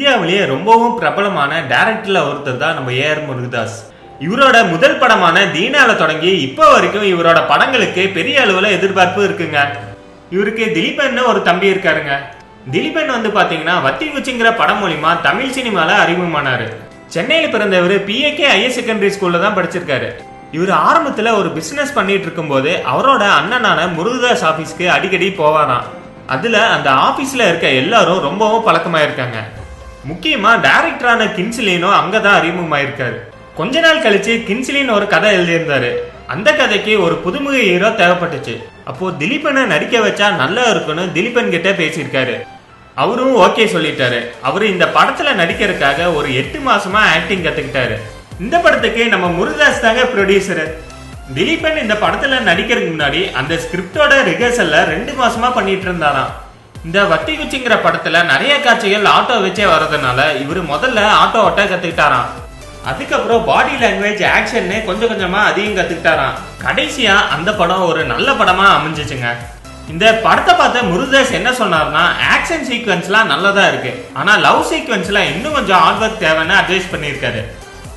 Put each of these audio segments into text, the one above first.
இந்தியாவிலேயே ரொம்பவும் பிரபலமான டைரக்டர்ல ஒருத்தர் தான் நம்ம ஏஆர் முருகதாஸ். இவரோட முதல் படமான தீனால தொடங்கி இப்போ வரைக்கும் இவரோட படங்களுக்கு பெரிய அளவுல எதிர்பார்ப்பு இருக்குங்க. இவருக்கு திலீபன் ஒரு தம்பி இருக்காருங்க. திலீபன் பாத்தீங்கன்னா வத்தி குச்சிங்கிற படம் மூலியமா தமிழ் சினிமால அறிமுகமானாரு. சென்னையில பிறந்த இவரு PAK ஹையர் செகண்டரி ஸ்கூல்ல தான் படிச்சிருக்காரு. இவர் ஆரம்பத்துல ஒரு பிசினஸ் பண்ணிட்டு இருக்கும் போது அவரோட அண்ணனான முருகதாஸ் ஆபீஸ்க்கு அடிக்கடி போவாராம். அதுல அந்த ஆபீஸ்ல இருக்க எல்லாரும் ரொம்பவும் பழக்கமாயிருக்காங்க. முக்கியமா டைரக்டரான கின்சிலினும் அங்கதான் அறிமுகமாயிருக்காரு. கொஞ்ச நாள் கழிச்சு கின்சிலின் ஒரு கதை எழுதியிருந்தாரு. அந்த கதைக்கு ஒரு புதுமுக ஹீரோ தேவைப்பட்டுச்சு. அப்போ திலீபனை நடிக்க வச்சா நல்லா இருக்குன்னு திலீபன் கிட்ட பேசியிருக்காரு. அவரும் ஓகே சொல்லிட்டாரு. அவரு இந்த படத்துல நடிக்கிறதுக்காக ஒரு 8 மாசமா ஆக்டிங் கத்துக்கிட்டாரு. இந்த படத்துக்கு நம்ம முருகதாஸ் தாங்க ப்ரொடியூசர். திலீபன் இந்த படத்துல நடிக்கிறதுக்கு முன்னாடி அந்த ஸ்கிரிப்டோட ரிஹர்சல்ல 2 மாசமா பண்ணிட்டு இருந்தாராம். இந்த வத்தி குச்சிங்கிற படத்துல நிறைய காட்சிகள் ஆட்டோ வச்சே வர்றதுனால இவரு முதல்ல ஆட்டோ ஓட்ட கத்துக்கிட்டாராம். அதுக்கப்புறம் பாடி லாங்குவேஜ் ஆக்ஷன் கொஞ்சம் கொஞ்சமா அதிகம் கத்துக்கிட்டாராம். கடைசியா அந்த படம் ஒரு நல்ல படமா அமைஞ்சிச்சுங்க. இந்த படத்தை பார்த்த முருகதாஸ் என்ன சொன்னார்னா, ஆக்ஷன் சீக்வன்ஸ்லாம் நல்லதா இருக்கு, ஆனா லவ் சீக்வன்ஸ்ல இன்னும் கொஞ்சம் ஹார்ட் ஒர்க் தேவைன்னு அட்வைஸ் பண்ணியிருக்காரு.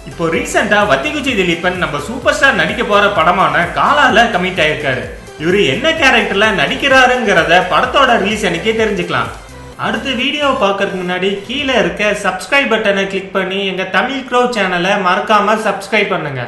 இப்போ ரீசெண்டா வத்திகுச்சி திலீபன் நம்ம சூப்பர் ஸ்டார் நடிக்க போற படமான காலால கமிட் ஆயிருக்காரு. இவரு என்ன கேரக்டர்ல நடிக்கிறாருங்கிறத படத்தோட ரிலீஸ் அன்னைக்கே தெரிஞ்சுக்கலாம். அடுத்த வீடியோ பார்க்கறதுக்கு முன்னாடி கீழே இருக்க சப்ஸ்கிரைப் பட்டனை கிளிக் பண்ணி எங்க தமிழ் க்ரோ சேனலை மறக்காம சப்ஸ்கிரைப் பண்ணுங்க.